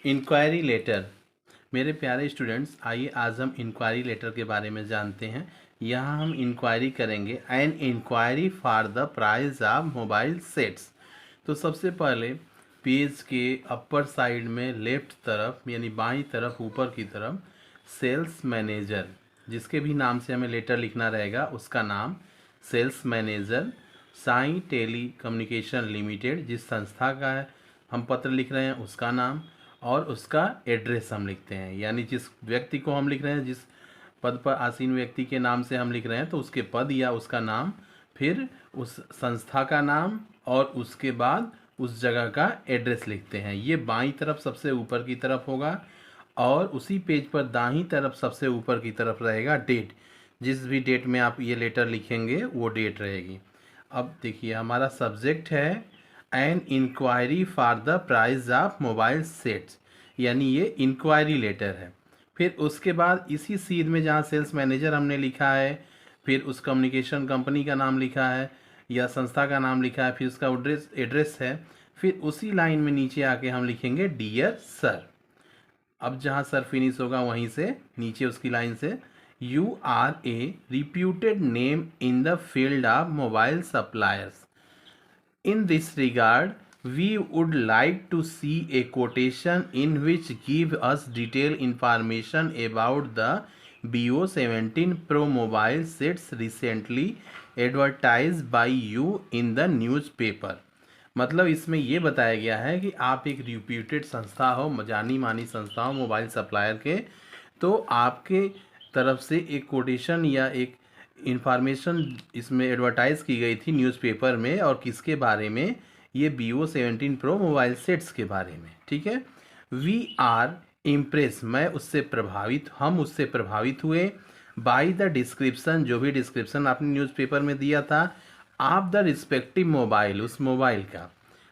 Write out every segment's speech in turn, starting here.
Inquiry letter. मेरे प्यारे students, आइए आज हम इंक्वायरी लेटर के बारे में जानते हैं। यहाँ हम इंक्वायरी करेंगे an inquiry for the price of mobile sets. तो सबसे पहले पेज के अपर साइड में लेफ्ट तरफ यानी बाईं तरफ ऊपर की तरफ सेल्स मैनेजर, जिसके भी नाम से हमें लेटर लिखना रहेगा उसका नाम sales manager, Sai tele communication limited जिस संस्था का है हम पत्र लिख रहे हैं उसका नाम, और उसका एड्रेस हम लिखते हैं। यानी जिस व्यक्ति को हम लिख रहे हैं, जिस पद पर आसीन व्यक्ति के नाम से हम लिख रहे हैं, तो उसके पद या उसका नाम, फिर उस संस्था का नाम, और उसके बाद उस जगह का एड्रेस लिखते हैं। ये बाईं तरफ सबसे ऊपर की तरफ होगा, और उसी पेज पर दाहिनी तरफ सबसे ऊपर की तरफ रहेगा डेट। जिस भी डेट में आप ये लेटर लिखेंगे वो डेट रहेगी। अब देखिए, हमारा सब्जेक्ट है an inquiry for the price of mobile sets, यानी ये इंक्वायरी लेटर है। फिर उसके बाद इसी सीध में जहाँ सेल्स मैनेजर हमने लिखा है, फिर उस कम्युनिकेशन कंपनी का नाम लिखा है या संस्था का नाम लिखा है, फिर उसका एड्रेस है, फिर उसी लाइन में नीचे आके हम लिखेंगे डियर सर। अब जहाँ सर फिनिश होगा वहीं से नीचे उसकी लाइन से you are a reputed name in the field of mobile suppliers. In this regard, we would like to see a quotation in which give us detailed information about the Vivo 17 Pro mobile sets recently advertised by you in the newspaper। मतलब इसमें ये बताया गया है कि आप एक reputed संस्था हो, जानी मानी संस्था हो मोबाइल सप्लायर के, तो आपके तरफ से एक कोटेशन या एक इंफॉर्मेशन इसमें एडवर्टाइज़ की गई थी न्यूज़पेपर में। और किसके बारे में? ये Vivo 17 Pro मोबाइल सेट्स के बारे में। ठीक है। वी आर इम्प्रेस, हम उससे प्रभावित हुए। बाय द डिस्क्रिप्शन, जो भी डिस्क्रिप्शन आपने न्यूज़पेपर में दिया था, आप द रिस्पेक्टिव मोबाइल, उस मोबाइल का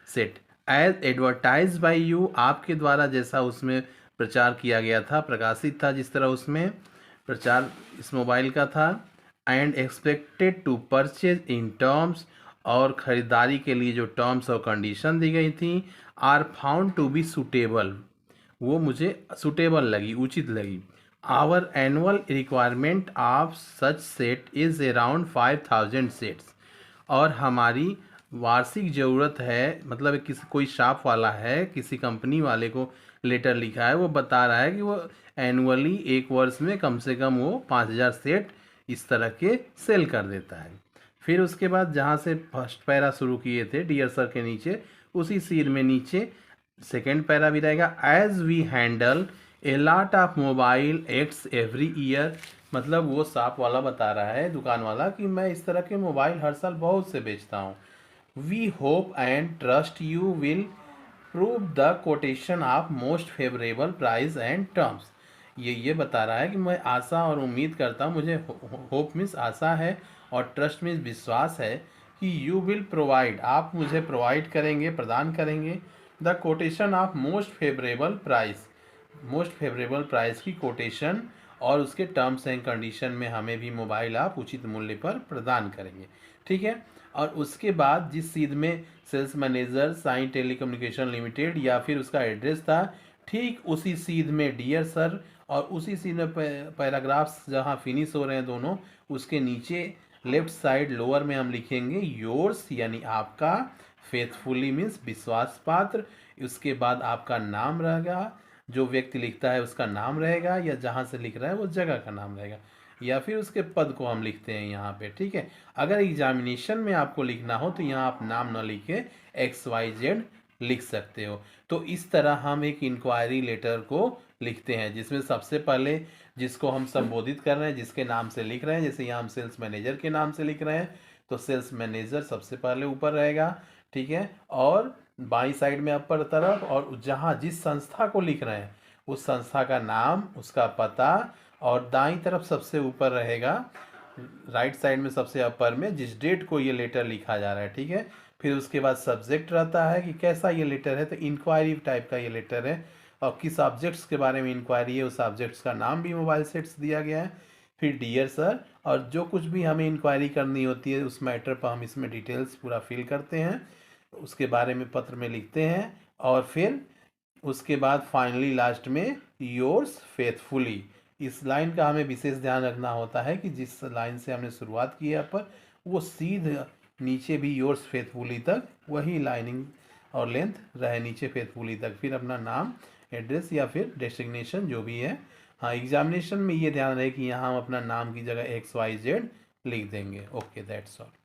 set, as advertise by you, आपके द्वारा जैसा उसमें प्रचार किया गया था, प्रकाशित था, जिस तरह उसमें प्रचार इस मोबाइल का था, and expected to purchase in terms, और ख़रीदारी के लिए जो टर्म्स और कंडीशन दी गई थी, are found to be suitable, वो मुझे सूटेबल लगी, उचित लगी। Our annual requirement of such set is around 5000 sets, और हमारी वार्षिक ज़रूरत है, मतलब किसी कोई शॉप वाला है, किसी कंपनी वाले को लेटर लिखा है, वो बता रहा है कि वो एनुअली एक वर्ष में कम से कम वो 5000 सेट इस तरह के सेल कर देता है। फिर उसके बाद जहाँ से फर्स्ट पैरा शुरू किए थे डियर सर के नीचे, उसी सीर में नीचे सेकेंड पैरा भी रहेगा। As we handle a lot of mobile acts every year, मतलब वो शॉप वाला बता रहा है, दुकान वाला, कि मैं इस तरह के मोबाइल हर साल बहुत से बेचता हूँ। We hope and trust you will prove the quotation of most favourable price and terms. ये बता रहा है कि मैं आशा और उम्मीद करता हूँ, मुझे होप मीन्स आशा है और ट्रस्ट मीन्स विश्वास है कि यू विल प्रोवाइड, आप मुझे प्रोवाइड करेंगे, प्रदान करेंगे, the quotation of most favourable price, most favourable price की कोटेशन, और उसके टर्म्स एंड कंडीशन में हमें भी मोबाइल आप उचित मूल्य पर प्रदान करेंगे। ठीक है। और उसके बाद जिस सीध में sales manager Sai telecommunication limited या फिर उसका एड्रेस था, ठीक उसी सीध में डियर सर, और उसी सीध में पैराग्राफ्स जहाँ फिनिश हो रहे हैं दोनों, उसके नीचे लेफ्ट साइड लोअर में हम लिखेंगे योर्स, यानी आपका, फेथफुली मीन्स विश्वास पात्र, उसके बाद आपका नाम रहेगा, जो व्यक्ति लिखता है उसका नाम रहेगा, या जहाँ से लिख रहा है वो जगह का नाम रहेगा, या फिर उसके पद को हम लिखते हैं यहाँ पे। ठीक है। अगर एग्जामिनेशन में आपको लिखना हो तो यहाँ आप नाम न लिखे XYZ लिख सकते हो। तो इस तरह हम एक इंक्वायरी लेटर को लिखते हैं, जिसमें सबसे पहले जिसको हम संबोधित कर रहे हैं, जिसके नाम से लिख रहे हैं, जैसे यहाँ हम सेल्स मैनेजर के नाम से लिख रहे हैं, तो सेल्स मैनेजर सबसे पहले ऊपर रहेगा। ठीक है। और बाईं साइड में अपर तरफ, और जहाँ जिस संस्था को लिख रहे हैं उस संस्था का नाम, उसका पता, और दाईं तरफ सबसे ऊपर रहेगा, राइट साइड में सबसे अपर में, जिस डेट को ये लेटर लिखा जा रहा है। ठीक है। फिर उसके बाद सब्जेक्ट रहता है कि कैसा ये लेटर है, तो इंक्वायरी टाइप का ये लेटर है, और किस ऑब्जेक्ट्स के बारे में इंक्वायरी है, उस ऑब्जेक्ट्स का नाम भी मोबाइल सेट्स दिया गया है। फिर डियर सर, और जो कुछ भी हमें इंक्वायरी करनी होती है उस मैटर पर हम इसमें डिटेल्स पूरा फिल करते हैं, उसके बारे में पत्र में लिखते हैं। और फिर उसके बाद फाइनली लास्ट में योर्स फेथफुली। इस लाइन का हमें विशेष ध्यान रखना होता है कि जिस लाइन से हमने शुरुआत की है पर वो सीधे नीचे भी योर्स फेथफुली तक वही लाइनिंग और लेंथ रहे नीचे फेथफुली तक, फिर अपना नाम, एड्रेस या फिर डेस्टिनेशन जो भी है। हाँ, एग्जामिनेशन में ये ध्यान रहे कि यहाँ हम अपना नाम की जगह XYZ लिख देंगे। Okay, that's all.